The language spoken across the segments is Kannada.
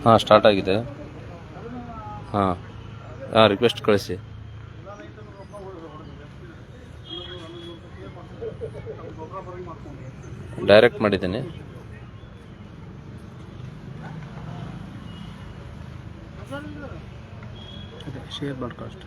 ಹಾಂ ಸ್ಟಾರ್ಟ್ ಆಗಿದೆ. ಹಾಂ ರಿಕ್ವೆಸ್ಟ್ ಕಳಿಸಿ. ಡೈರೆಕ್ಟ್ ಮಾಡಿದ್ದೀನಿ. Share broadcast.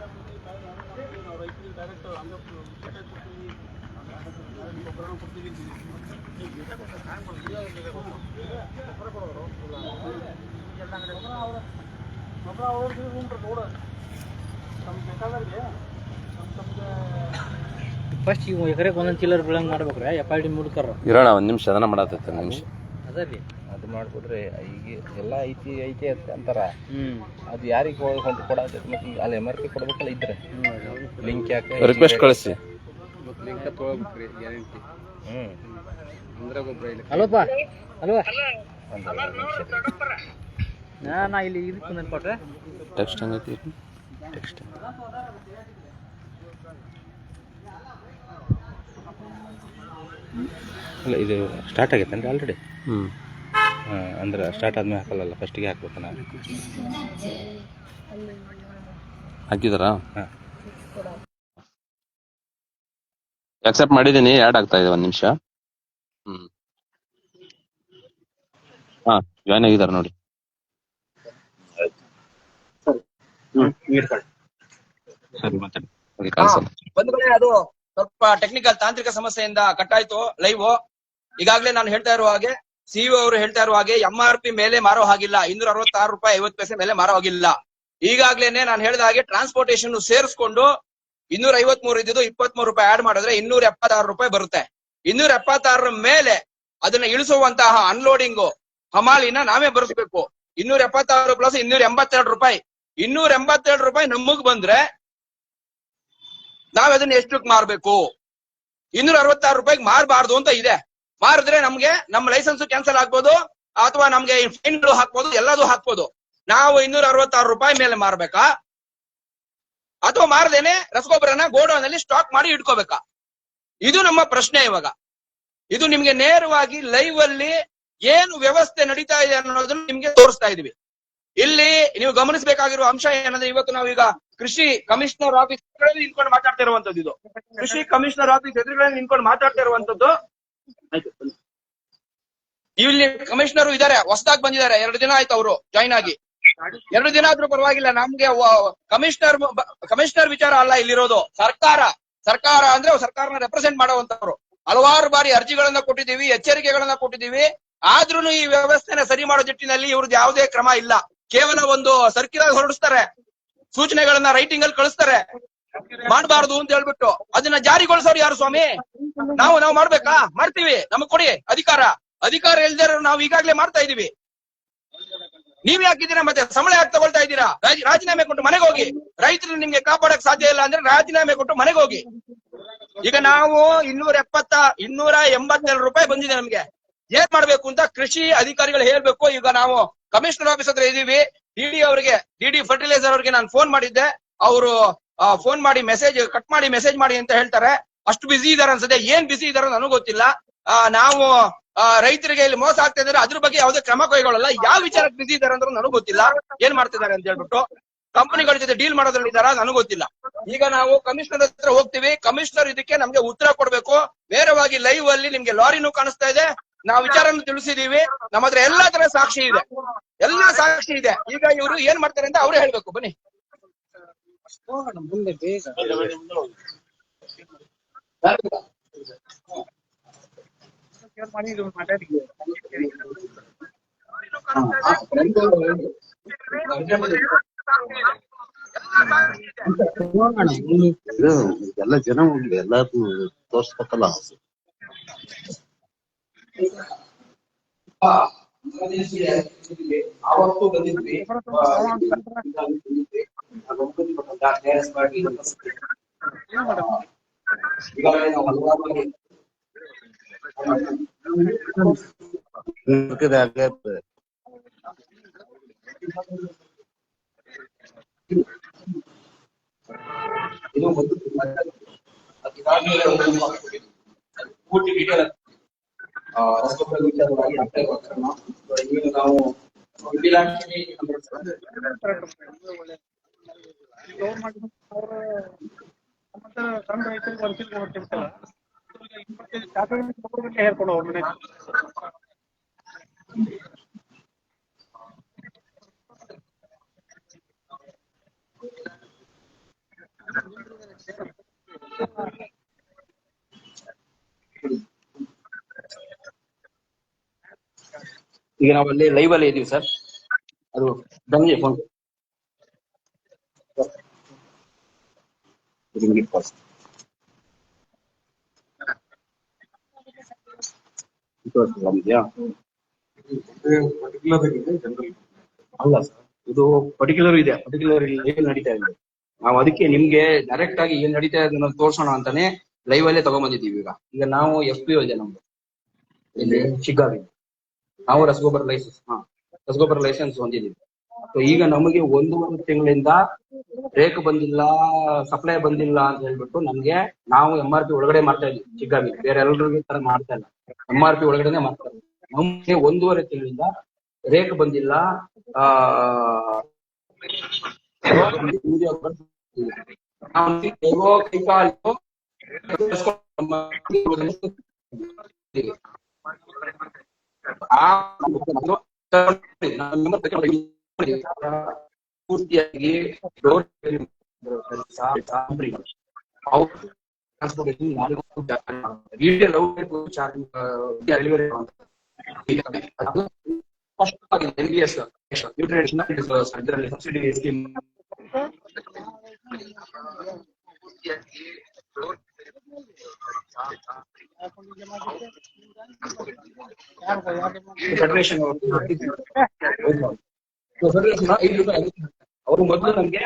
ಫಸ್ಟ್ ಈಗ ಎಕರೆಗೆ ಒಂದೊಂದು ಚಿಲ್ಲರ್ ಬೆಳಂಗೆ ಮಾಡ್ಬೇಕ್ರೆ FID ಮುಡ್ಕರ ಇರೋಣ ಒಂದು ನಿಮಿಷ ಅದನ್ನ ಮಾಡತ್ತೈತೆ ನಿಮಿಷ ಅದ ರೀ. ಅದು ಮಾಡಿಬಿಟ್ರೆ ಈಗ ಎಲ್ಲ ಐತಿ ಅಂತಾರ. ಅದು ಯಾರಿಗೆ ಹೊಂಟು ಕೊಡತ್ತೆ ಮತ್ತೆ ಈಗ ಅಲ್ಲಿ MRP ಕೊಡ್ಬೇಕಲ್ಲ ಇದ್ರೆ ಲಿಂಕ್ ಯಾಕೆ ರಿಕ್ವೆಸ್ಟ್ ಕಳಿಸಿ. ಲಿಂಕ್ ತೊಗೊಬೇಕ್ರಿ ಗ್ಯಾರಂಟಿ. ಅಂದ್ರೆ ಗೊಬ್ಬರ ಇಲ್ಲ. ಅಲ್ವಪ್ಪ ಅಲ್ವಾ ನಾ ಇಲ್ಲಿ ಇದಕ್ಕೆ ನಾನು ಕೊಟ್ರೆ ಟೆಕ್ಸ್ಟ್ ಹಂಗೈತಿ. ಟೆಕ್ಸ್ಟ್ ಅಲ್ಲ ಇದು ಸ್ಟಾರ್ಟ್ ಆಗೈತೇನ್ರಿ ಆಲ್ರೆಡಿ? ಹಾಂ ಅಂದ್ರೆ ಸ್ಟಾರ್ಟ್ ಆದ್ಮೇಲೆ ಹಾಕಲ್ಲ, ಫಸ್ಟಿಗೆ ಹಾಕ್ಬೇಕು ನಾವು. ಹಾಕಿದಾರಾ? ಹಾಂ ಅಕ್ಸೆಪ್ಟ್ ಮಾಡಿದ್ದೀನಿ. ಆ್ಯಡ್ ಆಗ್ತಾ ಇದೆ, ಒಂದು ನಿಮಿಷ. ಹಾಂ ಜಾಯ್ನ್ ಆಗಿದ್ದಾರೆ ನೋಡಿ. ಸರಿ ಮಾತಾಡಿ. ಬಂಧುಗಳೇ, ಅದು ಸ್ವಲ್ಪ ಟೆಕ್ನಿಕಲ್ ತಾಂತ್ರಿಕ ಸಮಸ್ಯೆಯಿಂದ ಕಟ್ ಆಯ್ತು ಲೈವ್. ಈಗಾಗಲೇ ನಾನು ಹೇಳ್ತಾ ಇರುವ ಹಾಗೆ, CEO ಅವರು ಹೇಳ್ತಾ ಇರುವ ಹಾಗೆ MRP ಮೇಲೆ ಮಾರೋ ಹಾಗಿಲ್ಲ. 266 ರೂಪಾಯಿ 50 ಪೈಸೆ ಮೇಲೆ ಮಾರೋ ಹಾಗಿಲ್ಲ. ಈಗಾಗ್ಲೇನೆ ನಾನು ಹೇಳಿದ ಹಾಗೆ ಟ್ರಾನ್ಸ್ಪೋರ್ಟೇಷನ್ ಸೇರಿಸ್ಕೊಂಡು 253 ಇದ್ದು 23 ರೂಪಾಯಿ ಆಡ್ ಮಾಡಿದ್ರೆ 276 ರೂಪಾಯಿ ಬರುತ್ತೆ. 276 ಮೇಲೆ ಅದನ್ನ ಇಳಿಸುವಂತಹ ಅನ್ಲೋಡಿಂಗ್ ಹಮಾಲಿನ ನಾವೇ ಬರೆಸ್ಬೇಕು. 276 ಪ್ಲಸ್ 282 ರೂಪಾಯಿ. 282 ರೂಪಾಯಿ ನಮಗ್ ಬಂದ್ರೆ ನಾವ್ ಅದನ್ನ ಎಷ್ಟಕ್ಕೆ ಮಾರ್ಬೇಕು? 266 ರೂಪಾಯಿಗೆ ಮಾರಬಾರ್ದು ಅಂತ ಇದೆ. ಮಾರಿದ್ರೆ ನಮ್ಗೆ ನಮ್ಮ ಲೈಸೆನ್ಸ್ ಕ್ಯಾನ್ಸಲ್ ಆಗ್ಬೋದು, ಅಥವಾ ನಮ್ಗೆ ಫೈನ್ಗಳು ಹಾಕ್ಬೋದು, ಎಲ್ಲದೂ ಹಾಕ್ಬೋದು. ನಾವು 266 ರೂಪಾಯಿ ಮೇಲೆ ಮಾರ್ಬೇಕಾ, ಅಥವಾ ಮಾರದೇನೆ ರಸಗೊಬ್ಬರನ ಗೋಡೌನ್ ಅಲ್ಲಿ ಸ್ಟಾಕ್ ಮಾಡಿ ಇಟ್ಕೋಬೇಕಾ? ಇದು ನಮ್ಮ ಪ್ರಶ್ನೆ ಇವಾಗ. ಇದು ನಿಮ್ಗೆ ನೇರವಾಗಿ ಲೈವ್ ಅಲ್ಲಿ ಏನು ವ್ಯವಸ್ಥೆ ನಡೀತಾ ಇದೆ ಅನ್ನೋದನ್ನ ನಿಮ್ಗೆ ತೋರಿಸ್ತಾ ಇದೀವಿ. ಇಲ್ಲಿ ನೀವು ಗಮನಿಸಬೇಕಾಗಿರುವ ಅಂಶ ಏನಂದ್ರೆ, ಇವತ್ತು ನಾವೀಗ ಕೃಷಿ ಕಮಿಷನರ್ ಆಫೀಸ್ ಎದುರುಗಡೆ ನಿಂತ್ಕೊಂಡು ಮಾತಾಡ್ತಾ ಇರುವಂತದ್ದು. ಇದು ಕೃಷಿ ಕಮಿಷನರ್ ಆಫೀಸ್ ಎದುರುಗಡೆ ನಿಂತ್ಕೊಂಡು ಮಾತಾಡ್ತಾ ಇರುವಂತದ್ದು. ಇಲ್ಲಿ ಕಮಿಷನರ್ ಇದಾರೆ, ಹೊಸದಾಗಿ ಬಂದಿದ್ದಾರೆ, 2 ದಿನ ಆಯ್ತು ಅವರು ಜಾಯ್ನ್ ಆಗಿ. 2 ದಿನ ಆದ್ರೂ ಪರವಾಗಿಲ್ಲ. ನಮ್ಗೆ ಕಮಿಷನರ್ ವಿಚಾರ ಅಲ್ಲ ಇಲ್ಲಿರೋದು, ಸರ್ಕಾರ ಅಂದ್ರೆ ಸರ್ಕಾರನ ರೆಪ್ರೆಸೆಂಟ್ ಮಾಡುವಂತವ್ರು. ಹಲವಾರು ಬಾರಿ ಅರ್ಜಿಗಳನ್ನ ಕೊಟ್ಟಿದ್ದೀವಿ, ಎಚ್ಚರಿಕೆಗಳನ್ನ ಕೊಟ್ಟಿದ್ದೀವಿ. ಆದ್ರೂ ಈ ವ್ಯವಸ್ಥೆನ ಸರಿ ಮಾಡೋ ನಿಟ್ಟಿನಲ್ಲಿ ಇವ್ರದ್ದು ಯಾವುದೇ ಕ್ರಮ ಇಲ್ಲ. ಕೇವಲ ಒಂದು ಸರ್ಕ್ಯುಲರ್ ಹೊರಡಿಸ್ತಾರೆ, ಸೂಚನೆಗಳನ್ನ ರೈಟಿಂಗ್ ಅಲ್ಲಿ ಕಳಿಸ್ತಾರೆ, ಮಾಡಬಾರದು ಅಂತ ಹೇಳ್ಬಿಟ್ಟು. ಅದನ್ನ ಜಾರಿಗೊಳಿಸೋರು ಯಾರು ಸ್ವಾಮಿ? ನಾವು ಮಾಡ್ಬೇಕಾ? ಮಾಡ್ತೀವಿ, ನಮಗ್ ಕೊಡಿ ಅಧಿಕಾರ ಇಲ್ದೇ ನಾವು ಈಗಾಗ್ಲೇ ಮಾಡ್ತಾ ಇದೀವಿ. ನೀವ್ ಯಾಕಿದ್ದೀರಾ ಮತ್ತೆ ಸಂಬಳ ಯಾಕೆ ತಗೊಳ್ತಾ ಇದ್ದೀರಾ? ರಾಜೀನಾಮೆ ಕೊಟ್ಟು ಮನೆಗೆ ಹೋಗಿ. ರೈತರು ನಿಮ್ಗೆ ಕಾಪಾಡಕ್ ಸಾಧ್ಯ ಇಲ್ಲ ಅಂದ್ರೆ ರಾಜೀನಾಮೆ ಕೊಟ್ಟು ಮನೆಗೆ ಹೋಗಿ. ಈಗ ನಾವು 282 ರೂಪಾಯಿ ಬಂದಿದೆ ನಮ್ಗೆ. ಏನ್ ಮಾಡ್ಬೇಕು ಅಂತ ಕೃಷಿ ಅಧಿಕಾರಿಗಳು ಹೇಳ್ಬೇಕು. ಈಗ ನಾವು ಕಮಿಷನರ್ ಆಫೀಸ್ ಹತ್ರ ಇದೀವಿ. ಡಿಡಿ ಫರ್ಟಿಲೈಸರ್ ಅವ್ರಿಗೆ ನಾನು ಫೋನ್ ಮಾಡಿದ್ದೆ. ಅವರು ಫೋನ್ ಮಾಡಿ ಕಟ್ ಮಾಡಿ ಮೆಸೇಜ್ ಮಾಡಿ ಅಂತ ಹೇಳ್ತಾರೆ. ಅಷ್ಟು ಬಿಸಿ ಇದಾರೆ ಅನ್ಸದೆ. ಏನ್ ಬಿಸಿ ಇದಾರೋ ನನಗೂ ಗೊತ್ತಿಲ್ಲ. ನಾವು ರೈತರಿಗೆ ಇಲ್ಲಿ ಮೋಸ ಆಗ್ತಾ ಇದಾರೆ, ಅದ್ರ ಬಗ್ಗೆ ಯಾವುದೇ ಕ್ರಮ ಕೈಗೊಳ್ಳಲ್ಲ. ಯಾವ ವಿಚಾರಕ್ಕೆ ಬಿಸಿ ಇದಾರೆ ಅಂದ್ರೆ ನನಗೂ ಗೊತ್ತಿಲ್ಲ. ಏನ್ ಮಾಡ್ತಿದ್ದಾರೆ ಅಂತ ಹೇಳ್ಬಿಟ್ಟು ಕಂಪನಿಗಳ ಜೊತೆ ಡೀಲ್ ಮಾಡೋದ್ರಲ್ಲಿ ಇದಾರ ನನಗೂ ಗೊತ್ತಿಲ್ಲ. ಈಗ ನಾವು ಕಮಿಷನರ್ ಹತ್ರ ಹೋಗ್ತೀವಿ. ಕಮಿಷನರ್ ಇದಕ್ಕೆ ನಮ್ಗೆ ಉತ್ತರ ಕೊಡ್ಬೇಕು. ನೇರವಾಗಿ ಲೈವ್ ಅಲ್ಲಿ ನಿಮ್ಗೆ ಲಾರಿನೂ ಕಾಣಿಸ್ತಾ ಇದೆ. ನಾವು ವಿಚಾರವನ್ನು ತಿಳಿಸಿದೀವಿ. ನಮ್ಮ ಹತ್ರ ಎಲ್ಲಾ ತರ ಸಾಕ್ಷಿ ಇದೆ. ಈಗ ಇವರು ಏನ್ ಮಾಡ್ತಾರೆ ಅಂತ ಅವರೇ ಹೇಳ್ಬೇಕು. ಬನ್ನಿ ಮುಂದೆ ಬೇಗ ಎಲ್ಲ ಜನ ಹೋಗ್ಲಿ, ಎಲ್ಲಾರು ತೋರ್ಸ್ಬೇಕಲ್ಲ. ಆವತ್ತು ಬಂದಿದ್ವಿ. ರಸಗೊಬ್ಬರ ವಿಚಾರವಾಗಿ ಆಗ್ತಾ ಇರುವ ಕಾರಣ ಈಗ ನಾವು ಈಗ ನಾವು ಅಲ್ಲಿ ಲೈವ್ ಅಲ್ಲಿ ಇದೀವಿ ಸರ್. ಅದು ಬನ್ನಿ ಫೋನ್ ಅಲ್ಲ ಸರ್, ಇದು ಪರ್ಟಿಕ್ಯುಲರ್ ಇದೆ, ಪರ್ಟಿಕ್ಯುಲರ್ ಏನ್ ನಡೀತಾ ಇದೆ. ನಾವು ಅದಕ್ಕೆ ನಿಮ್ಗೆ ಡೈರೆಕ್ಟ್ ಆಗಿ ಏನ್ ನಡೀತಾ ಇದೆ ಅನ್ನೋದು ತೋರ್ಸೋಣ ಅಂತಾನೆ ಲೈವ್ ಅಲ್ಲೇ ತಗೊಂಡ್ಬಂದಿದ್ದೀವಿ. ಈಗ ನಾವು FPO ಇದೆ ನಮ್ದು ಇಲ್ಲಿ ಶಿಗ್ಗಾವಿ, ನಾವು ರಸಗೊಬ್ಬರ ಲೈಸೆನ್ಸ್ ಹೊಂದಿದ್ದೀವಿ. ಸೊ ಈಗ ನಮಗೆ 1.5 ತಿಂಗಳಿಂದ ರೇಕ್ ಬಂದಿಲ್ಲ, ಸಪ್ಲೈ ಬಂದಿಲ್ಲ ಅಂತ ಹೇಳ್ಬಿಟ್ಟು ನಮ್ಗೆ ನಾವು MRP ಒಳಗಡೆ ಮಾಡ್ತಾ ಇದೀವಿ ಶಿಗ್ಗಾವಿ, ಬೇರೆ ಎಲ್ಲರಿಗೂ ತರ ಮಾಡ್ತಾ ಇಲ್ಲ, MRP ಒಳಗಡೆನೆ ಮಾಡ್ತಾ ಇದ್ದೀವಿ. ನಮ್ಗೆ 1.5 ತಿಂಗಳಿಂದ ರೇಕ್ ಬಂದಿಲ್ಲ, ಪೂರ್ತಿಯಾಗಿ ಸಬ್ಸಿಡಿ ಸ್ಕೀಮ್ ಫೆಡರೇಷನ್ ಅವರು ಮೊದಲು ನಮ್ಗೆ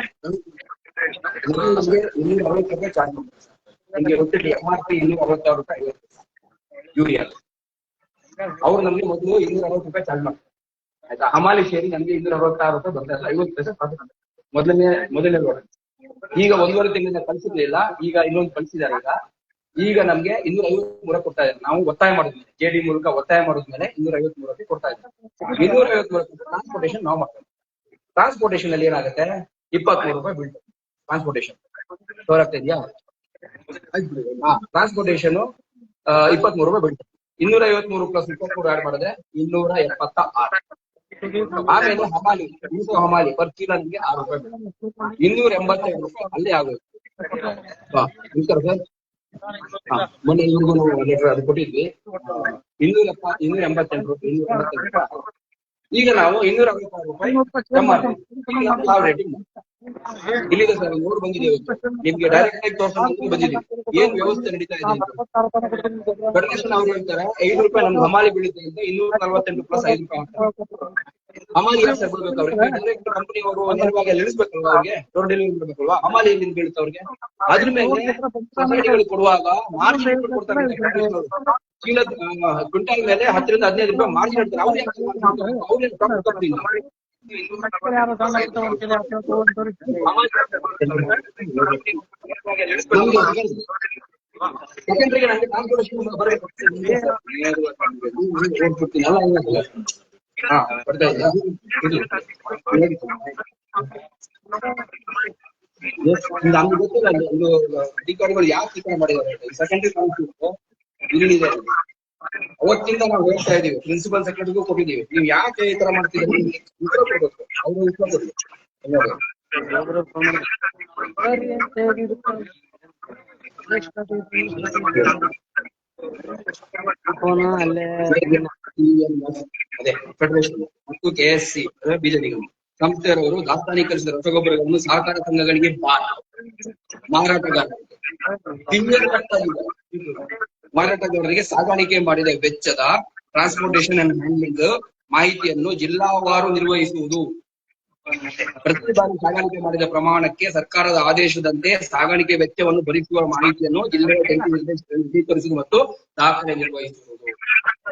260 ರೂಪಾಯಿ ಚಾರ್ಜ್ ಮಾಡ್ತಾರೆ. ನಮ್ಗೆ ಗೊತ್ತಿಲ್ಲ MRP 266 ರೂಪಾಯಿ ಯೂರಿಯಾ. ಅವ್ರು ನಮ್ಗೆ ಮೊದಲು 260 ರೂಪಾಯಿ ಚಾರ್ಜ್ ಮಾಡ್ತಾರೆ, ಆಯ್ತಾ. ಹಮಾಲಿ ಸೇರಿ ನಮ್ಗೆ 266 ರೂಪಾಯಿ ಬರ್ತಾ ಇಲ್ಲ, 50 ಪೈಸೆ ಪ್ರಾಫಿಟ್. ಮೊದಲನೇ ರೋಡ್. ಈಗ 1.5 ತಿಂಗಳಿಂದ ಕಳಿಸಿರ್ಲಿಲ್ಲ, ಈಗ ಇನ್ನೊಂದು ಕಳಿಸಿದ್ದಾರೆ. ಈಗ ನಮ್ಗೆ 253 ಕೊಡ್ತಾ ಇದ್ದಾರೆ. ನಾವು ಒತ್ತಾಯ ಮಾಡಿದ್ಮೇಲೆ, JD ಮೂಲಕ ಒತ್ತಾಯ ಮಾಡಿದ್ಮೇಲೆ 253 ಕೊಡ್ತಾ ಇದ್ದಾರೆ. 253 ಟ್ರಾನ್ಸ್ಪೋರ್ಟೇಷನ್ ನಾವು ಮಾಡ್ತೇವೆ. ಟ್ರಾನ್ಸ್ಪೋರ್ಟೇಷನ್ ಅಲ್ಲಿ ಏನಾಗುತ್ತೆ, 23 ರೂಪಾಯಿ ಬೀಳ್ತದೆ ಟ್ರಾನ್ಸ್ಪೋರ್ಟೇಷನ್. ತೋರಾಗ್ತಾ ಇದೆಯಾ? ಟ್ರಾನ್ಸ್ಪೋರ್ಟೇಷನ್ 23 ರೂಪಾಯಿ ಬೀಳ್ತದೆ. 253 ಪ್ಲಸ್ 23 ಆಡ್ ಮಾಡಿದ್ರೆ 276. ಆಮೇಲೆ ಹಮಾಲಿ ಪರ್ ಚೀಲ ನಿಮ್ಗೆ 6 ರೂಪಾಯಿ ಬೀಳುತ್ತೆ. 285 ರೂಪಾಯಿ ಅಲ್ಲೇ ಆಗುತ್ತೆ. ಮೊನ್ನೆ ಇವ್ರಿಗೂ ಲೆಟರ್ ಅದು ಕೊಟ್ಟಿದ್ವಿ, 288 ರೂಪಾಯಿ. ಈಗ ನಾವು 266 ರೂಪಾಯಿ ಯಾವ ರೇಟಿಂಗ್ ಇಲ್ಲಿದೆ ಸರ್. ನೋಡ್ ಬಂದಿದ್ದೀವಿ, ನಿಮ್ಗೆ ಡೈರೆಕ್ಟ್ ಆಗಿ ತೋರ್ಸೋದು ಬಂದಿದ್ದೀವಿ ಏನ್ ವ್ಯವಸ್ಥೆ ನಡೀತಾ ಇದೆ ಅಂತ. ಫೆಡರೇಷನ್ ಅವ್ರು ಹೇಳ್ತಾರೆ 5 ರೂಪಾಯಿ ನಮ್ಗೆ ಹಮಾಲಿ ಬೀಳುತ್ತೆ ಅಂತ, 248 ಪ್ಲಸ್ 5 ರೂಪಾಯಿ ಆಗ್ತದೆ. ಹಮಾಲಿ ಯಾರು ಸರ್ ಬಿಡ್ಬೇಕು ಅವ್ರಿಗೆ? ಡೈರೆಕ್ಟ್ ಕಂಪನಿ ಅವರು ನೇರವಾಗಿ ಅಲ್ಲಿ ಇಳಿಸ್ಬೇಕಲ್ವಾ, ಅವ್ರಿಗೆ ಡೋರ್ ಡೆಲಿವರಿ ಮಾಡ್ಬೇಕಲ್ವಾ? ಹಮಾಲಿ ಎಲ್ಲಿಂದ ಬೀಳುತ್ತೆ ಅವ್ರಿಗೆ? ಅದ್ರ ಮೇಲೆ ಸೊಸೈಟಿಗಳು ಕೊಡುವಾಗ ಮಾರ್ಜಿನ್ ಕೊಡ್ತಾರೆ. ಚೀಲ ಕ್ವಿಂಟಲ್ ಮೇಲೆ 10 ರಿಂದ 15 ರೂಪಾಯಿ ಮಾರ್ಜಿನ್ ಇಡ್ತಾರೆ. ಅವ್ರಿಗೆ ಪ್ರಾಫಿಟ್ ಕೊಡ್ತಿಲ್ಲ. ಸೆಕೆಂಡ್ರಿಗೆ ನನಗೆ ಟ್ರಾನ್ಸ್ಪೋರ್ಟೇಷನ್ ಬರಬೇಕು. ಬರ್ತಾ ಇದೆಯಾ? ನಮ್ಗೆ ಗೊತ್ತಿಲ್ಲ ಇದು ಅಧಿಕಾರಿಗಳು ಯಾವ ಠೀಕರಣೆ ಮಾಡಿದ್ದಾರೆ. ಸೆಕೆಂಡ್ರಿ ಟ್ರಾನ್ಸ್ಪೋರ್ಟ್ ಇಲ್ಲಿದೆ, ಅವತ್ತಿಂದ ನಾವು ಹೇಳ್ತಾ ಇದೀವಿ, ಪ್ರಿನ್ಸಿಪಲ್ ಸೆಕ್ರೆಟರಿಗೂ ಕೊಟ್ಟಿದ್ದೀವಿ. ನೀವು ಯಾಕೆ ಈ ತರ ಮಾಡ್ತಿದ್ದೀರಿ ಉತ್ತರ ಕೊಡ್ಬೇಕು, ಅವರು ಉತ್ತರ ಕೊಡ್ಬೇಕು. ಅದೇ ಫೆಡರೇಷನ್ ಮತ್ತು KSC ಬೀಜ ನಿಗಮ ಸಂಸ್ಥೆಯವರು ದಾಸ್ತಾನೀಕರಿಸಿದ ರಸಗೊಬ್ಬರಗಳನ್ನು ಸಹಕಾರ ಸಂಘಗಳಿಗೆ ಮಾರಾಟಗಾರರಿಗೆ ಸಾಗಾಣಿಕೆ ಮಾಡಿದ ವೆಚ್ಚದ ಟ್ರಾನ್ಸ್ಪೋರ್ಟೇಷನ್ ಅಂಡ್ ಹ್ಯಾಂಡ್ಲಿಂಗ್ ಮಾಹಿತಿಯನ್ನು ಜಿಲ್ಲಾವಾರು ನಿರ್ವಹಿಸುವುದು. ಪ್ರತಿ ಬಾರಿ ಸಾಗಾಣಿಕೆ ಮಾಡಿದ ಪ್ರಮಾಣಕ್ಕೆ ಸರ್ಕಾರದ ಆದೇಶದಂತೆ ಸಾಗಾಣಿಕೆ ವೆಚ್ಚವನ್ನು ಭರಿಸುವ ಮಾಹಿತಿಯನ್ನು ಜಿಲ್ಲೆಯ ನಿರ್ಧರಿಸುವುದು ಮತ್ತು ದಾಖಲೆ ನಿರ್ವಹಿಸುವುದು.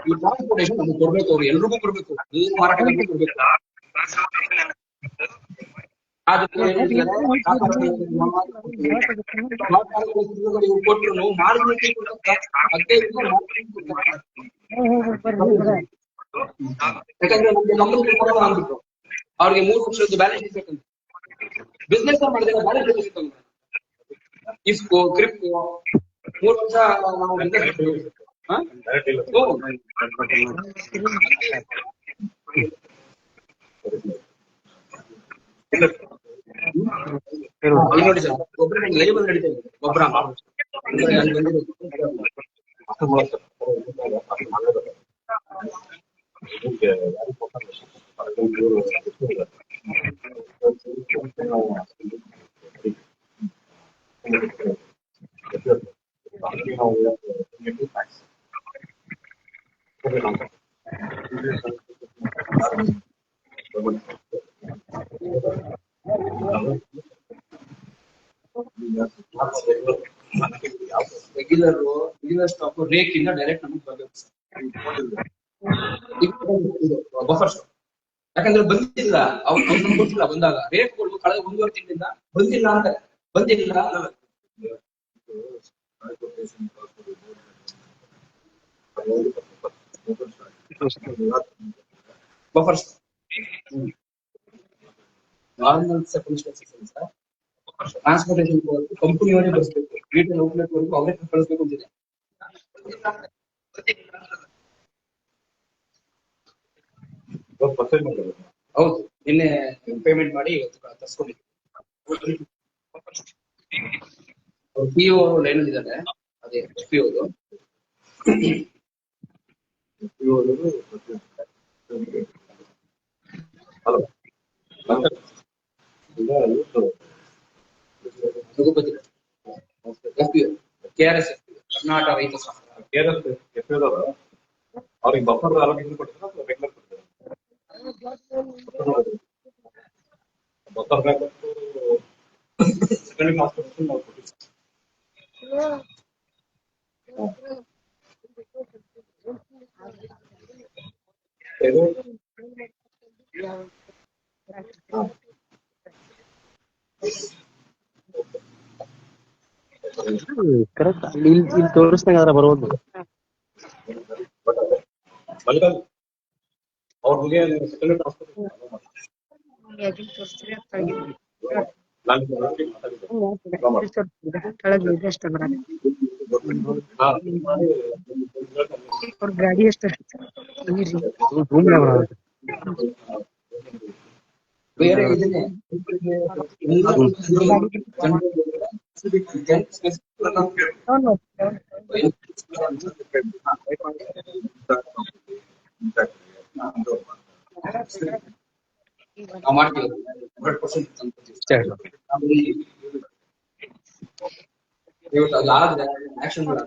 ಈ ಟ್ರಾನ್ಸ್ಪೋರ್ಟೇಷನ್ ನಮ್ಗೆ ಕೊಡ್ಬೇಕು, ಅವ್ರು ಎಲ್ರಿಗೂ ಕೊಡ್ಬೇಕು, ಮಾರಾಟಗಾರರಿಗೆ ಕೊಡ್ಬೇಕು. ಕೊಟ್ಟರು ಯಾಕಂದ್ರೆ ನಮ್ಗೆ ಕಂಪನಿ ಕೊಡೋಣ ಅಂದ್ಬಿಟ್ಟು ಅವ್ರಿಗೆ 3 ವರ್ಷದ್ದು ಬ್ಯಾಲೆನ್ಸ್ ಶೀಟ್ ಬೇಕಂತ. ಬಿಸ್ನೆಸ್ ಮಾಡಿದ್ರೆ ಬ್ಯಾಲೆನ್ಸ್ ಶೀಟ್ ಸಿಗ್ತದೆ. ಇಫ್ಕೋ ಕ್ರಿಪ್ಕೋ 3 ವರ್ಷ ನಾವು ನೋಡಿ ಸರ್, ಒಬ್ಬರ ಲೇಬಲ್ ನಡೀತಾ ಇದೆ. ಒಬ್ಬರ ರೆಗ್ಯುಲರ್ ಸ್ಟಾಕ್ ರೇಕ್ ಇಂದ ಡೈರೆಕ್ಟ್ ನಮಗೆ ಬರಬೇಕು ಸರ್. ಬಫರ್ ಸ್ಟಾಕ್ ಯಾಕಂದ್ರೆ ಬಂದಿಲ್ಲ, ಅವ್ರು ಕೊಟ್ಟಿಲ್ಲ. ಬಂದಾಗ ರೇಟ್ಗಳು ಕಳೆದ 1.5 ತಿಂಗಳಿಂದ ಬಂದಿಲ್ಲ ಅಂತಾರೆ. ಬಂದಿಲ್ಲ buffer normal circumstances sir. Transportation ಕಂಪನಿಯವರೇ ಬಸ್ಬೇಕು, ರಿಟೇಲ್ ಔಟ್ಲೆಟ್ ವರೆಗೂ ಅವರೇ ಕಳಿಸ್ಬೇಕು ಅಂತಿದೆ. ಹೌದು, ನಿನ್ನೆ ಪೇಮೆಂಟ್ ಮಾಡಿ ತರ್ಸ್ಕೊಂಡಿದ್ದೀವಿ. PO ಲೈನ್ ಇದ್ದಾರೆ, ಅದೇ PO KRS ಕರ್ನಾಟಕ ರೈತ ಸಂಘ. ಅವ್ರಿಗೆ ಬಫರ್ ಅಲೋಕೇಶನ್ ಕೊಡ್ತಾರೆ ಅಥವಾ ರೆಗ್ಯುಲರ್ ಕೊಡ್ತಾರೆ? ಬಫರ್ ಸೆಕೆಂಡ್ ಹಾಸ್ಪಿಟಲ್ ನಾವು ಕೊಟ್ಟಿದ್ದೀವಿ. ಕರೆಕ್ಟ್ ಇಲ್ಲಿ ತೋರಿಸ್ದಂಗ ಆದ್ರೆ ಬರೋದು. ಅವ್ರಿಗೆ ಸೆಕೆಂಡ್ ಹಾಸ್ಪಿಟಲ್ ಗಾಡಿ ಎಷ್ಟು ಬೇರೆ ಇದನ್ನೇ ನಾವು ಮಾಡ್ತೀವಿ 100%. ಇವತ್ತು ಅದಾದ್ರೆ ಆಕ್ಷನ್ ನಾವು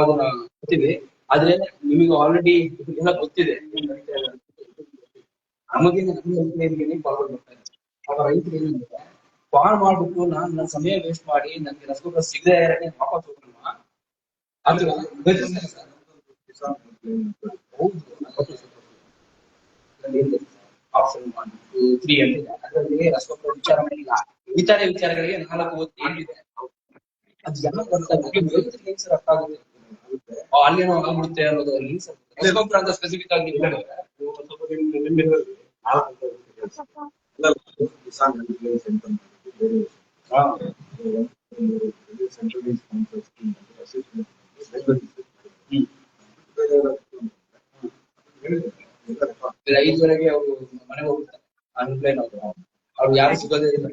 ಅದನ್ನ ಗೊತ್ತಿದೆ, ಆದ್ರೆ ನಿಮಗೆ ಆಲ್ರೆಡಿ ಎಲ್ಲ ಗೊತ್ತಿದೆ. ನಮಗೆ ಫಾರ್ವರ್ಡ್ ಮಾಡ್ತಾ ಇದ್ದಾರೆ. ಅವ ರೈತರು ಏನಂದ್ರೆ ಕಾಲ್ ಮಾಡ್ಬಿಟ್ಟು ನನ್ನ ಸಮಯ ವೇಸ್ಟ್ ಮಾಡಿ ನನಗೆ ರಸಗೊಬ್ಬರ ಸಿಗದೆ ವಾಪಸ್ ಹೋಗ್ರಮ್ಮ ಅದು ಆಪ್ಷನ್ 1, 2, 3 ಅಂತಿದೆ. ಅದರಲ್ಲಿ ರಸಗೊಬ್ಬರ ವಿಚಾರ ಮಾಡಿಲ್ಲ. ಇತರೆ ವಿಚಾರಗಳಿಗೆ 4 ಓದಿ ಏನಿದೆ ಅದು ಎಲ್ಲ ಲಿಂಕ್ಸ್ ಅರ್ಥ ಆಗುತ್ತೆ. ಅಲ್ಲೇನೋ ಆಗ್ಬಿಡುತ್ತೆ ಅನ್ನೋದು ಲಿಂಕ್ಸ್ ರಸಗೊಬ್ಬರ ಅಂತ ಸ್ಪೆಸಿಫಿಕ್ ಆಗಿ ಐದುವರೆಗೆ ಅವರು ಮನೆಗೆ ಹೋಗ್ತಾರೆ. ಅನ್ಪ್ಲೇನ್ ಅವ್ರು ಯಾರು ಸಿಗೋದೇ ಇಲ್ಲ.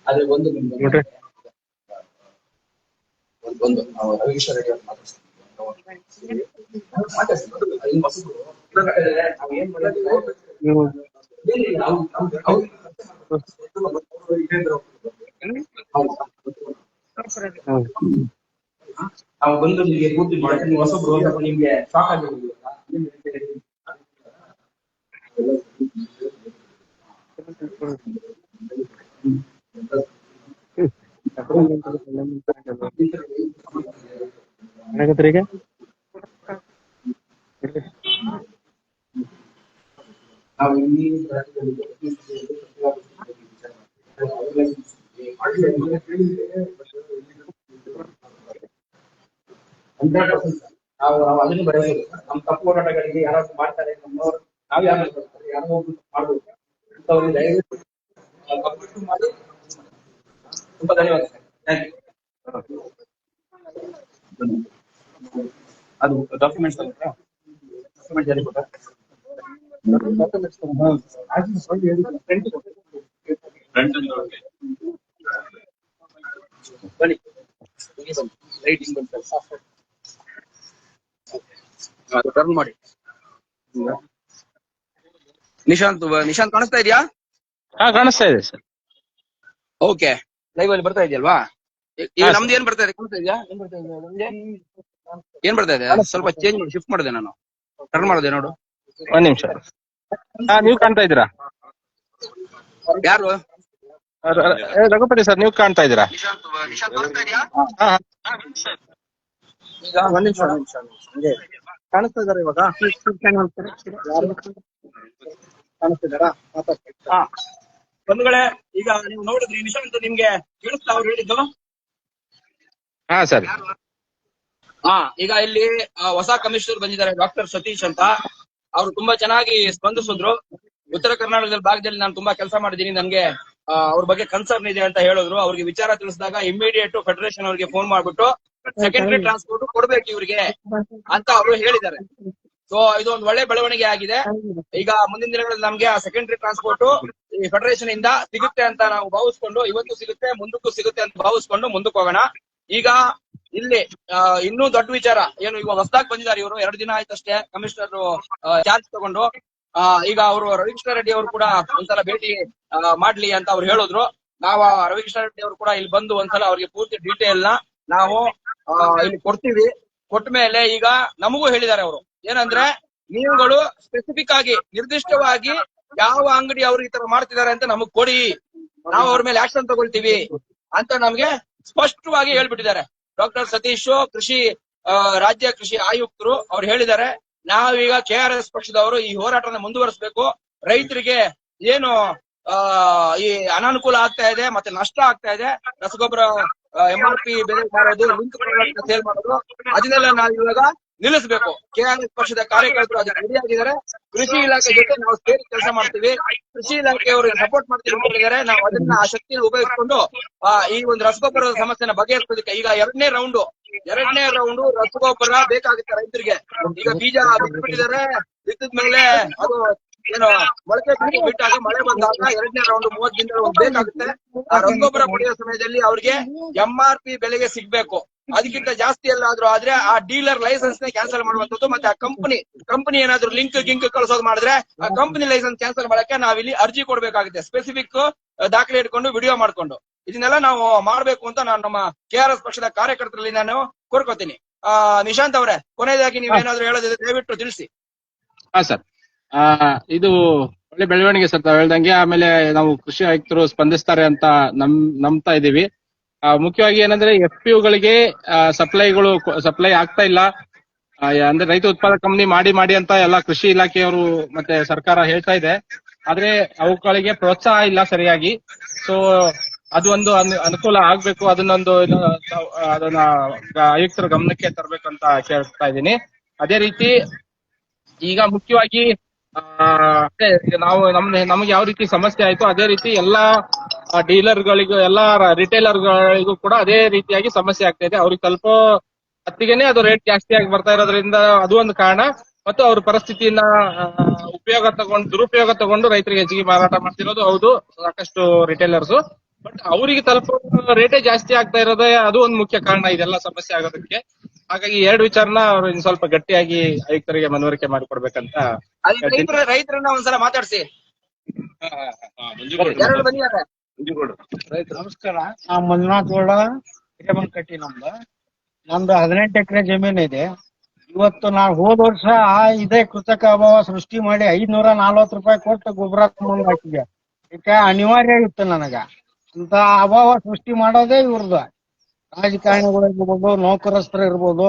ಅದೇ ಒಂದು ನಾವು ರವೀಶ್ವರ ರೆಡ್ಡಿ ಅವ್ರು ನಾವು ಬಂದು ನಿಮಗೆ ಕೂತಿ ನೀವು ಹೊಸಬ್ರು ಸ್ವಲ್ಪ ನಿಮ್ಗೆ ಶಾಕ್ ಆಗಿರ್ಬೋದು. ಏನಾಗತ್ರಿ ಈಗ ನಾವು ಇಲ್ಲಿ ನಾವು ಅದನ್ನು ಬರೆಯಬೇಕು. ನಮ್ಮ ತಪ್ಪು ಹೋರಾಟಗಳಿಗೆ ಯಾರಾದ್ರೂ ಮಾಡ್ತಾರೆ, ನಮ್ಮವರು ನಾವ್ ಯಾರು ಯಾರೋ ಒಬ್ರು ಮಾಡ್ಬೋದು ಅಂತವ್ರಿಗೆ ದಯವಿಟ್ಟು ಕಂಪ್ಲೀಟ್ ಮಾಡಿ. ತುಂಬಾ ಧನ್ಯವಾದ ಸರ್. Thank you. ಅದು ಡಾಕ್ಯುಮೆಂಟ್ಸ್ ಡಾಕ್ಯುಮೆಂಟ್ ಜಾರಿ ಕೊಟ್ಟ ಬನ್ನಿ ಲೈಟ್ ಅದು ಟರ್ನ್ ಮಾಡಿ. ನಿಶಾಂತ್ ಕಾಣಿಸ್ತಾ ಇದೆಯಾ? ಹಾ, ಕಾಣಿಸ್ತಾ ಇದೆ ಸರ್. ಓಕೆ, ಲೈವ್ ಅಲ್ಲಿ ಬರ್ತಾ ಇದೆಯಲ್ವಾ? ಈಗ ನಮ್ದು ಏನ್ ಬರ್ತಾ ಇದೆ? ಕಾಣಿಸ್ತಾ ಇದೆಯಾ? ಏನ್ ಬರ್ತಾ ಇದೆ? ಸ್ವಲ್ಪ ಚೇಂಜ್ ಮಾಡಿ, ಶಿಫ್ಟ್ ಮಾಡಿದೆ ನಾನು. ಟರ್ನ್ ಮಾಡಿದೆ ನೋಡು. ಒಂದ್ ನಿಮಿಷ. ಹಾ, ನೀವು ಕಾಣ್ತಾ ಇದ್ದೀರಾ? ಯಾರು? ರಘುಪತಿ ಸರ್, ನೀವು ಕಾಣ್ತಾ ಇದ್ದೀರಾ? ಹಾ, ಈಗ ಒಂದ್ ನಿಮಿಷ ಕಾಣಿಸ್ತಾ ಇದಾರೆ ಇವಾಗ? ಕಾಣಿಸ್ತಿದಾರಾ? ಹಾ ಬಂಧುಗಳೇ, ಈಗ ನೀವು ನೋಡಿದ್ರಿ ನಿಶಾಂತ್, ನಿಮ್ಗೆ ಕೇಳಿಸ್ತಾ ಅವ್ರು ಹೇಳಿದ್ದು? ಹಾ ಸರ್. ಹಾ, ಈಗ ಇಲ್ಲಿ ಹೊಸ ಕಮಿಷನರ್ ಬಂದಿದ್ದಾರೆ, ಡಾಕ್ಟರ್ ಸತೀಶ್ ಅಂತ. ಅವರು ತುಂಬಾ ಚೆನ್ನಾಗಿ ಸ್ಪಂದಿಸಿದ್ರು. ಉತ್ತರ ಕರ್ನಾಟಕದ ಭಾಗದಲ್ಲಿ ನಾನು ತುಂಬಾ ಕೆಲಸ ಮಾಡಿದ್ದೀನಿ, ನನ್ಗೆ ಅವ್ರ ಬಗ್ಗೆ ಕನ್ಸರ್ನ್ ಇದೆ ಅಂತ ಹೇಳಿದ್ರು. ಅವ್ರಿಗೆ ವಿಚಾರ ತಿಳಿಸಿದಾಗ ಇಮಿಡಿಯೇಟ್ ಫೆಡರೇಷನ್ ಅವ್ರಿಗೆ ಫೋನ್ ಮಾಡ್ಬಿಟ್ಟು ಸೆಕೆಂಡರಿ ಟ್ರಾನ್ಸ್ಪೋರ್ಟ್ ಕೊಡ್ಬೇಕು ಇವ್ರಿಗೆ ಅಂತ ಅವರು ಹೇಳಿದ್ದಾರೆ. ಸೊ ಇದೊಂದು ಒಳ್ಳೆ ಬೆಳವಣಿಗೆ ಆಗಿದೆ. ಈಗ ಮುಂದಿನ ದಿನಗಳಲ್ಲಿ ನಮ್ಗೆ ಆ ಸೆಕೆಂಡರಿ ಟ್ರಾನ್ಸ್ಪೋರ್ಟ್ ಈ ಫೆಡರೇಷನ್ ಇಂದ ಸಿಗುತ್ತೆ ಅಂತ ನಾವು ಭಾವಿಸ್ಕೊಂಡು, ಇವತ್ತು ಸಿಗುತ್ತೆ, ಮುಂದಕ್ಕೂ ಸಿಗುತ್ತೆ ಅಂತ ಭಾವಿಸ್ಕೊಂಡು ಮುಂದಕ್ಕೆ ಹೋಗೋಣ. ಈಗ ಇಲ್ಲಿ ಇನ್ನೂ ದೊಡ್ಡ ವಿಚಾರ ಏನು, ಈಗ ಹೊಸದಾಗಿ ಬಂದಿದ್ದಾರೆ ಇವರು, 2 ದಿನ ಆಯ್ತಷ್ಟೇ ಕಮಿಷನರ್ ಚಾರ್ಜ್ ತಗೊಂಡು. ಈಗ ಅವರು ರವಿಕೃಷ್ಣ ರೆಡ್ಡಿ ಅವರು ಕೂಡ ಒಂದ್ಸಲ ಭೇಟಿ ಮಾಡ್ಲಿ ಅಂತ ಅವ್ರು ಹೇಳಿದ್ರು. ನಾವು ರವಿಕೃಷ್ಣ ರೆಡ್ಡಿ ಅವರು ಕೂಡ ಇಲ್ಲಿ ಬಂದು ಒಂದ್ಸಲ ಅವ್ರಿಗೆ ಪೂರ್ತಿ ಡೀಟೇಲ್ ನ ನಾವು ಇಲ್ಲಿ ಕೊಡ್ತೀವಿ. ಕೊಟ್ಟ ಮೇಲೆ ಈಗ ನಮಗೂ ಹೇಳಿದ್ದಾರೆ ಅವರು ಏನಂದ್ರೆ, ನೀವುಗಳು ಸ್ಪೆಸಿಫಿಕ್ ಆಗಿ ನಿರ್ದಿಷ್ಟವಾಗಿ ಯಾವ ಅಂಗಡಿ ಅವರು ಈ ತರ ಮಾಡ್ತಿದ್ದಾರೆ ಅಂತ ನಮಗ್ ಕೊಡಿ, ನಾವು ಅವ್ರ ಮೇಲೆ ಆಕ್ಷನ್ ತಗೊಳ್ತೀವಿ ಅಂತ ನಮ್ಗೆ ಸ್ಪಷ್ಟವಾಗಿ ಹೇಳ್ಬಿಟ್ಟಿದ್ದಾರೆ. ಡಾಕ್ಟರ್ ಸತೀಶ್ ಕೃಷಿ ರಾಜ್ಯ ಕೃಷಿ ಆಯುಕ್ತರು ಅವ್ರು ಹೇಳಿದ್ದಾರೆ, ನಾವೀಗ KRS ಪಕ್ಷದವರು ಈ ಹೋರಾಟನ ಮುಂದುವರಿಸಬೇಕು. ರೈತರಿಗೆ ಏನು ಈ ಅನಾನುಕೂಲ ಆಗ್ತಾ ಇದೆ ಮತ್ತೆ ನಷ್ಟ ಆಗ್ತಾ ಇದೆ, ರಸಗೊಬ್ಬರ MRP ಬೆಲೆ ಮಾರೋದು, ಲಿಂಕ್ ಪ್ರಾಡಕ್ಟ್ ಸೇಲ್ ಮಾಡೋದು, ಅದನ್ನೆಲ್ಲ ನಾವು ಇವಾಗ ನಿಲ್ಲಿಸಬೇಕು. KRS ಪಕ್ಷದ ಕಾರ್ಯಕರ್ತರು ಅದಕ್ಕೆ ರೆಡಿ ಆಗಿದ್ದಾರೆ. ಕೃಷಿ ಇಲಾಖೆ ಜೊತೆ ನಾವು ಸೇರಿ ಕೆಲಸ ಮಾಡ್ತೀವಿ. ಕೃಷಿ ಇಲಾಖೆಯವರು ಸಪೋರ್ಟ್ ಮಾಡ್ತಿದ್ದಾರೆ. ನಾವು ಅದನ್ನ ಆ ಶಕ್ತಿಯನ್ನು ಉಪಯೋಗಿಸಿಕೊಂಡು ಈ ಒಂದು ರಸಗೊಬ್ಬರದ ಸಮಸ್ಯೆನ ಬಗೆಹರಿಸೋದಕ್ಕೆ ಈಗ ಎರಡನೇ ರೌಂಡ್ ರಸಗೊಬ್ಬರ ಬೇಕಾಗುತ್ತೆ ರೈತರಿಗೆ. ಈಗ ಬೀಜ ಬಿಟ್ಟಿದ್ದಾರೆ, ಬಿತ್ತಿದ ಮೇಲೆ ಅದು ಏನು ಮೊಳಕೆ ಬಿಟ್ಟಾಗ ಮಳೆ ಬಂದಾಗ ಎರಡನೇ ರೌಂಡ್ 30 ದಿನಗಳು ಬೇಕಾಗುತ್ತೆ. ಆ ರಸಗೊಬ್ಬರ ಪಡೆಯುವ ಸಮಯದಲ್ಲಿ ಅವ್ರಿಗೆ MRP ಬೆಲೆಗೆ ಸಿಗ್ಬೇಕು. ಅದಕ್ಕಿಂತ ಜಾಸ್ತಿ ಎಲ್ಲಾದ್ರೂ ಆದ್ರೆ ಆ ಡೀಲರ್ ಲೈಸೆನ್ಸ್ ನ ಕ್ಯಾನ್ಸಲ್ ಮಾಡುವಂತದ್ದು, ಮತ್ತೆ ಆ ಕಂಪನಿ ಏನಾದ್ರು ಲಿಂಕ್ ಕಳ್ಸೋದು ಮಾಡಿದ್ರೆ ಆ ಕಂಪನಿ ಲೈಸೆನ್ಸ್ ಕ್ಯಾನ್ಸಲ್ ಮಾಡಕ್ಕೆ ನಾವಿಲ್ಲಿ ಅರ್ಜಿ ಕೊಡ್ಬೇಕಾಗುತ್ತೆ, ಸ್ಪೆಸಿಫಿಕ್ ದಾಖಲೆ ಇಟ್ಕೊಂಡು ವಿಡಿಯೋ ಮಾಡ್ಕೊಂಡು. ಇದನ್ನೆಲ್ಲ ನಾವು ಮಾಡ್ಬೇಕು ಅಂತ ನಾನು ನಮ್ಮ KRS ಪಕ್ಷದ ಕಾರ್ಯಕರ್ತರಲ್ಲಿ ನಾನು ಕೋರ್ಕೋತೀನಿ. ನಿಶಾಂತ್ ಅವರೇ, ಕೊನೆಯದಾಗಿ ನೀವೇನಾದ್ರೂ ಹೇಳೋದಿದ್ರೆ ದಯವಿಟ್ಟು ತಿಳಿಸಿ. ಹಾ ಸರ್, ಇದು ಒಳ್ಳೆ ಬೆಳವಣಿಗೆ ಸರ್ ತಾವ್ ಹೇಳ್ದಂಗೆ. ಆಮೇಲೆ ನಾವು ಕೃಷಿ ಆಯುಕ್ತರು ಸ್ಪಂದಿಸ್ತಾರೆ ಅಂತ ನಂಬ್ತಾ ಇದೀವಿ. ಮುಖ್ಯವಾಗಿ ಏನಂದ್ರೆ FPOಗಳಿಗೆ ಸಪ್ಲೈ ಆಗ್ತಾ ಇಲ್ಲ. ಅಂದ್ರೆ ರೈತ ಉತ್ಪಾದಕ ಕಂಪನಿ ಮಾಡಿ ಅಂತ ಎಲ್ಲ ಕೃಷಿ ಇಲಾಖೆಯವರು ಮತ್ತೆ ಸರ್ಕಾರ ಹೇಳ್ತಾ ಇದೆ. ಆದ್ರೆ ಅವುಗಳಿಗೆ ಪ್ರೋತ್ಸಾಹ ಇಲ್ಲ ಸರಿಯಾಗಿ. ಸೊ ಅದು ಒಂದು ಅನುಕೂಲ ಆಗ್ಬೇಕು. ಅದನ್ನ ಆಯುಕ್ತರ ಗಮನಕ್ಕೆ ತರಬೇಕಂತ ಕೇಳ್ತಾ ಇದ್ದೀನಿ. ಅದೇ ರೀತಿ ಈಗ ಮುಖ್ಯವಾಗಿ ನಮ್ಗೆ ಯಾವ ರೀತಿ ಸಮಸ್ಯೆ ಆಯ್ತು ಅದೇ ರೀತಿ ಎಲ್ಲಾ ಡೀಲರ್ಗಳಿಗೂ ಎಲ್ಲಾ ರಿಟೇಲರ್ಗಳಿಗೂ ಕೂಡ ಅದೇ ರೀತಿಯಾಗಿ ಸಮಸ್ಯೆ ಆಗ್ತಾ ಇದೆ. ಅವ್ರಿಗೆ ತಲುಪೋ ಹೊತ್ತಿಗೆನೆ ಅದು ರೇಟ್ ಜಾಸ್ತಿ ಆಗಿ ಬರ್ತಾ ಇರೋದ್ರಿಂದ ಅದು ಒಂದು ಕಾರಣ. ಮತ್ತು ಅವ್ರ ಪರಿಸ್ಥಿತಿಯನ್ನ ದುರುಪಯೋಗ ತಗೊಂಡು ರೈತರಿಗೆ ಹೆಚ್ಚಿಗೆ ಮಾರಾಟ ಮಾಡ್ತಿರೋದು ಹೌದು, ಸಾಕಷ್ಟು ರಿಟೇಲರ್ಸ್. ಬಟ್ ಅವರಿಗೆ ತಲುಪೋ ರೇಟೇ ಜಾಸ್ತಿ ಆಗ್ತಾ ಇರೋದೇ ಅದು ಒಂದು ಮುಖ್ಯ ಕಾರಣ ಇದೆಲ್ಲ ಸಮಸ್ಯೆ ಆಗೋದಕ್ಕೆ. ಹಾಗಾಗಿ 2 ವಿಚಾರನ ಅವ್ರು ಇನ್ನು ಸ್ವಲ್ಪ ಗಟ್ಟಿಯಾಗಿ ಆಯುಕ್ತರಿಗೆ ಮನವರಿಕೆ ಮಾಡಿಕೊಡ್ಬೇಕಂತ ರೈತರನ್ನ ಒಂದ್ಸಲ ಮಾತಾಡ್ಸಿ. ನಮಸ್ಕಾರ, ನಾ ಮಂಜುನಾಥ್ ಗೌಡ, ಹಿರೇಮಂಕಟ್ಟಿ. ನಮ್ದು 18 ಎಕರೆ ಜಮೀನು ಇದೆ. ಇವತ್ತು ನಾವು ಹೋದ ವರ್ಷ ಇದೇ ಕೃತಕ ಅಭಾವ ಸೃಷ್ಟಿ ಮಾಡಿ 540 ರೂಪಾಯಿ ಕೊಟ್ಟು ಗೊಬ್ಬರ ತಗೊಂಡ್ ಹಾಕಿದೆ. ಯಾಕೆ ಅನಿವಾರ್ಯ ಇತ್ತು ನನಗ. ಅಂತ ಅಭಾವ ಸೃಷ್ಟಿ ಮಾಡೋದೇ ಇವ್ರದ್ದು. ರಾಜಕಾರಣಿಗಳು ಇರ್ಬೋದು, ನೌಕರಸ್ಥರು ಇರ್ಬೋದು,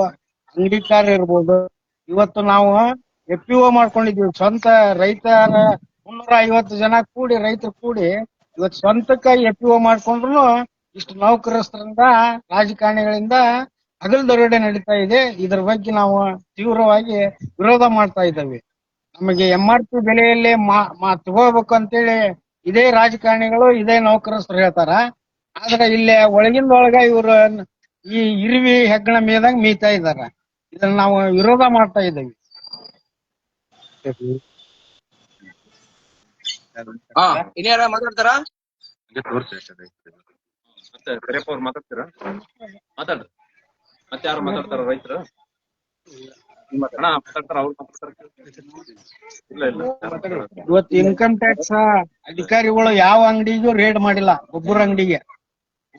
ಅಂಗಡಿಕಾರ ಇರ್ಬೋದು. ಇವತ್ತು ನಾವು FPO ಮಾಡ್ಕೊಂಡಿದೀವಿ. ಸ್ವಂತ ರೈತರ 350 ಜನ ಕೂಡಿ ರೈತರು ಕೂಡಿ ಇವತ್ತು ಸ್ವಂತಕ್ಕ FPO ಮಾಡ್ಕೊಂಡ್ರು ಇಷ್ಟು ನೌಕರಸ್ಥರಿಂದ ರಾಜಕಾರಣಿಗಳಿಂದ ಹಗಲು ದರೋಡೆ ನಡೀತಾ ಇದೆ. ಇದ್ರ ಬಗ್ಗೆ ನಾವು ತೀವ್ರವಾಗಿ ವಿರೋಧ ಮಾಡ್ತಾ ಇದ್ದೇವೆ. ನಮಗೆ MRP ಬೆಲೆಯಲ್ಲಿ ತಗೋಬೇಕು ಅಂತೇಳಿ ಇದೇ ರಾಜಕಾರಣಿಗಳು ಇದೇ ನೌಕರಸ್ಥರು ಹೇಳ್ತಾರ. ಆದ್ರೆ ಇಲ್ಲೇ ಒಳಗಿಂದೊಳಗ ಇವ್ರು ಈ ಇರುವಿ ಹೆಗ್ಗಣ ಮೇದಂಗ್ ಮೀತಾ ಇದಾರ. ಇದನ್ನ ನಾವು ವಿರೋಧ ಮಾಡ್ತಾ ಇದ್ದೇವೆ. ಹಾ ಇನ್ಯಾರ ಮಾತಾಡ್ತಾರ? ಮತ್ತೆ ಕರಿಯಪ್ಪ ಅವ್ರು ಮಾತಾಡ್ತೀರಾ? ಮಾತಾಡ್ರಿ. ಮತ್ತೆ ಯಾರು ಮಾತಾಡ್ತಾರ ರೈತರು? ಅಣ್ಣ ಮಾತಾಡ್ತಾರ, ಅವ್ರು ಮಾತಾಡ್ತಾರ? ಇಲ್ಲ ಇಲ್ಲ ಇವತ್ತು ಇನ್ಕಮ್ ಟ್ಯಾಕ್ಸ್ ಅಧಿಕಾರಿಗಳು ಯಾವ ಅಂಗಡಿಗೂ ರೇಡ್ ಮಾಡಿಲ್ಲ. ಒಬ್ಬರ ಅಂಗಡಿಗೆ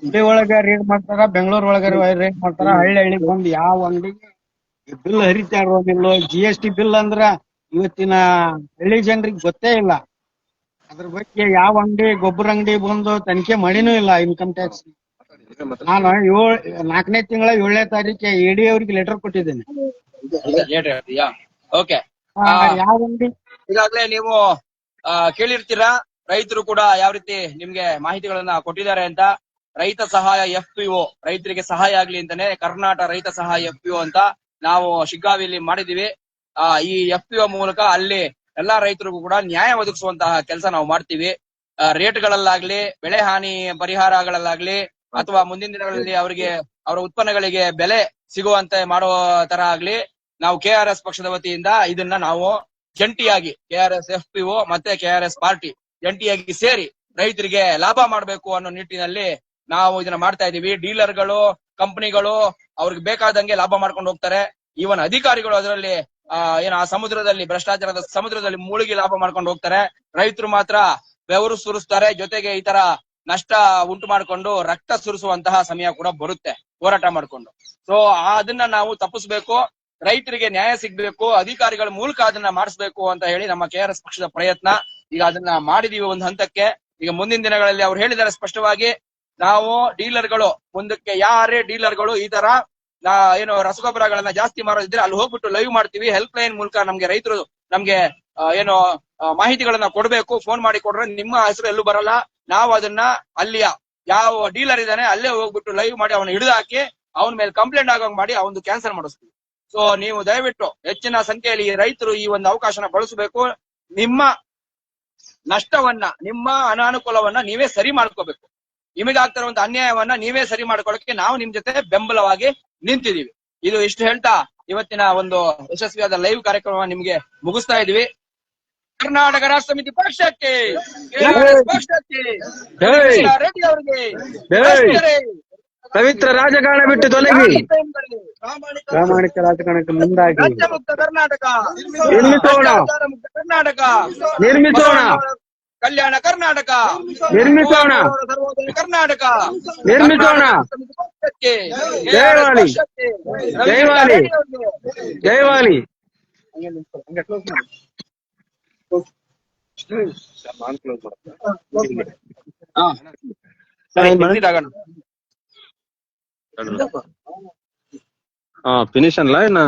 ಹುಬ್ಳಿ ಒಳಗ ರೇಡ್ ಮಾಡ್ತಾರ, ಬೆಂಗಳೂರು ಒಳಗ ರೇಡ್ ಮಾಡ್ತಾರ. ಹಳ್ಳಿ ಬಂದು ಯಾವ ಅಂಗಡಿಗೆ ಬಿಲ್ ಹರಿತಾ ಇರೋದಿಲ್ಲ. GST ಬಿಲ್ ಅಂದ್ರ ಇವತ್ತಿನ ಹಳ್ಳಿ ಜನರಿಗೆ ಗೊತ್ತೇ ಇಲ್ಲ. ಅದ್ರ ಬಗ್ಗೆ ಯಾವ ಅಂಗಡಿ ಗೊಬ್ಬರ ಅಂಗಡಿ ಬಂದು ತನಿಖೆ ಮಾಡಿನೂ ಇಲ್ಲ ಇನ್ಕಮ್ ಟ್ಯಾಕ್ಸ್. ನಾನು 4ನೇ ತಿಂಗಳ 7ನೇ ತಾರೀಕಿಗೆ AD ಅವ್ರಿಗೆ ಲೆಟರ್ ಕೊಟ್ಟಿದ್ದೇನೆ. ಓಕೆ, ಯಾವ ಅಂಗಡಿ ಈಗಾಗಲೇ ನೀವು ಕೇಳಿರ್ತೀರಾ, ರೈತರು ಕೂಡ ಯಾವ ರೀತಿ ನಿಮ್ಗೆ ಮಾಹಿತಿಗಳನ್ನ ಕೊಟ್ಟಿದ್ದಾರೆ ಅಂತ. ರೈತ ಸಹಾಯ FPO, ರೈತರಿಗೆ ಸಹಾಯ ಆಗ್ಲಿ ಅಂತಾನೆ ಕರ್ನಾಟಕ ರೈತ ಸಹಾಯ FPO ಅಂತ ನಾವು ಶಿಗ್ಗಾವಿಯಲ್ಲಿ ಮಾಡಿದೀವಿ. ಈ FPO ಮೂಲಕ ಅಲ್ಲಿ ಎಲ್ಲಾ ರೈತರಿಗೂ ಕೂಡ ನ್ಯಾಯ ಒದಗಿಸುವಂತಹ ಕೆಲಸ ನಾವು ಮಾಡ್ತೀವಿ. ರೇಟ್ಗಳಲ್ಲಾಗ್ಲಿ, ಬೆಳೆ ಹಾನಿ ಪರಿಹಾರಗಳಲ್ಲಾಗ್ಲಿ, ಅಥವಾ ಮುಂದಿನ ದಿನಗಳಲ್ಲಿ ಅವರಿಗೆ ಅವರ ಉತ್ಪನ್ನಗಳಿಗೆ ಬೆಲೆ ಸಿಗುವಂತೆ ಮಾಡುವ ತರ ಆಗ್ಲಿ, ನಾವು KRS ಪಕ್ಷದ ವತಿಯಿಂದ ಇದನ್ನ ನಾವು ಜಂಟಿಯಾಗಿ KRS FPO ಮತ್ತೆ KRS ಪಾರ್ಟಿ ಜಂಟಿಯಾಗಿ ಸೇರಿ ರೈತರಿಗೆ ಲಾಭ ಮಾಡಬೇಕು ಅನ್ನೋ ನಿಟ್ಟಿನಲ್ಲಿ ನಾವು ಇದನ್ನ ಮಾಡ್ತಾ ಇದೀವಿ. ಡೀಲರ್ಗಳು, ಕಂಪನಿಗಳು ಅವ್ರಿಗೆ ಬೇಕಾದಂಗೆ ಲಾಭ ಮಾಡ್ಕೊಂಡು ಹೋಗ್ತಾರೆ. ಈವನ್ ಅಧಿಕಾರಿಗಳು ಅದರಲ್ಲಿ ಆ ಸಮುದ್ರದಲ್ಲಿ, ಭ್ರಷ್ಟಾಚಾರದ ಸಮುದ್ರದಲ್ಲಿ ಮುಳುಗಿ ಲಾಭ ಮಾಡ್ಕೊಂಡು ಹೋಗ್ತಾರೆ. ರೈತರು ಮಾತ್ರ ಬೆವರು ಸುರಿಸ್ತಾರೆ. ಜೊತೆಗೆ ಈ ತರ ನಷ್ಟ ಉಂಟು ಮಾಡ್ಕೊಂಡು ರಕ್ತ ಸುರಿಸುವಂತಹ ಸಮಯ ಕೂಡ ಬರುತ್ತೆ ಹೋರಾಟ ಮಾಡ್ಕೊಂಡು. ಸೊ ಅದನ್ನ ನಾವು ತಪ್ಪಿಸ್ಬೇಕು, ರೈತರಿಗೆ ನ್ಯಾಯ ಸಿಗ್ಬೇಕು, ಅಧಿಕಾರಿಗಳ ಮೂಲಕ ಅದನ್ನ ಮಾಡಿಸ್ಬೇಕು ಅಂತ ಹೇಳಿ ನಮ್ಮ KRS ಪಕ್ಷದ ಪ್ರಯತ್ನ. ಈಗ ಅದನ್ನ ಮಾಡಿದೀವಿ ಒಂದು ಹಂತಕ್ಕೆ. ಈಗ ಮುಂದಿನ ದಿನಗಳಲ್ಲಿ ಅವ್ರು ಹೇಳಿದ್ದಾರೆ ಸ್ಪಷ್ಟವಾಗಿ, ನಾವು ಡೀಲರ್ಗಳು ಮುಂದಕ್ಕೆ ಯಾರೇ ಡೀಲರ್ಗಳು ಈ ತರ ಏನು ರಸಗೊಬ್ಬರಗಳನ್ನ ಜಾಸ್ತಿ ಮಾರೋದಿದ್ರೆ ಅಲ್ಲಿ ಹೋಗ್ಬಿಟ್ಟು ಲೈವ್ ಮಾಡ್ತೀವಿ. ಹೆಲ್ಪ್ ಲೈನ್ ಮೂಲಕ ನಮ್ಗೆ ರೈತರು ನಮ್ಗೆ ಏನು ಮಾಹಿತಿಗಳನ್ನ ಕೊಡ್ಬೇಕು. ಫೋನ್ ಮಾಡಿ ಕೊಡ್ರೆ ನಿಮ್ಮ ಹೆಸರು ಎಲ್ಲೂ ಬರಲ್ಲ. ನಾವು ಅದನ್ನ ಅಲ್ಲಿಯ ಯಾವ ಡೀಲರ್ ಇದ್ದಾನೆ ಅಲ್ಲೇ ಹೋಗ್ಬಿಟ್ಟು ಲೈವ್ ಮಾಡಿ ಅವನ ಹಿಡಿದು ಹಾಕಿ ಅವನ ಮೇಲೆ ಕಂಪ್ಲೇಂಟ್ ಆಗೋಂಗ್ ಮಾಡಿ ಅವನು ಕ್ಯಾನ್ಸಲ್ ಮಾಡಿಸ್ತೀವಿ. ಸೊ ನೀವು ದಯವಿಟ್ಟು ಹೆಚ್ಚಿನ ಸಂಖ್ಯೆಯಲ್ಲಿ ರೈತರು ಈ ಒಂದು ಅವಕಾಶನ ಬಳಸಬೇಕು. ನಿಮ್ಮ ನಷ್ಟವನ್ನ, ನಿಮ್ಮ ಅನಾನುಕೂಲವನ್ನ ನೀವೇ ಸರಿ ಮಾಡ್ಕೋಬೇಕು. ನಿಮಗಾಗ್ತಿರುವಂತ ಅನ್ಯಾಯವನ್ನ ನೀವೇ ಸರಿ ಮಾಡ್ಕೊಳ್ಳಕ್ಕೆ ನಾವು ನಿಮ್ ಜೊತೆ ಬೆಂಬಲವಾಗಿ ನಿಂತಿದೀವಿ. ಇದು ಇಷ್ಟು ಹೇಳ್ತಾ ಇವತ್ತಿನ ಒಂದು ಯಶಸ್ವಿಯಾದ ಲೈವ್ ಕಾರ್ಯಕ್ರಮ ನಿಮ್ಗೆ ಮುಗಿಸ್ತಾ ಇದೀವಿ. ಕರ್ನಾಟಕ ರಾಷ್ಟ್ರ ಸಮಿತಿ ಪಕ್ಷಕ್ಕೆ, ಪಕ್ಷಕ್ಕೆ, ರೆಡ್ಡಿ ಅವರಿಗೆ ಪವಿತ್ರ ರಾಜಕಾರಣ ಬಿಟ್ಟು ತೊಲಗಿ, ಪ್ರಾಮಾಣಿಕ ರಾಜಕಾರಣಕ್ಕೆ ಮುಂದಾಗಿ ಮುಕ್ತ ಕರ್ನಾಟಕ ನಿರ್ಮಿಸೋಣ, ಕರ್ನಾಟಕ ನಿರ್ಮಿಸೋಣ, ಕಲ್ಯಾಣ ಕರ್ನಾಟಕ ನಿರ್ಮಿಸೋಣ, ಕರ್ನಾಟಕ ನಿರ್ಮಿಸೋಣ. ಜಯವಾಲಿ, ಜಯವಾಲಿ, ಜಯವಾಲಿ. ಫಿನಿಶ್ ಅನ್ಲ ಏನ?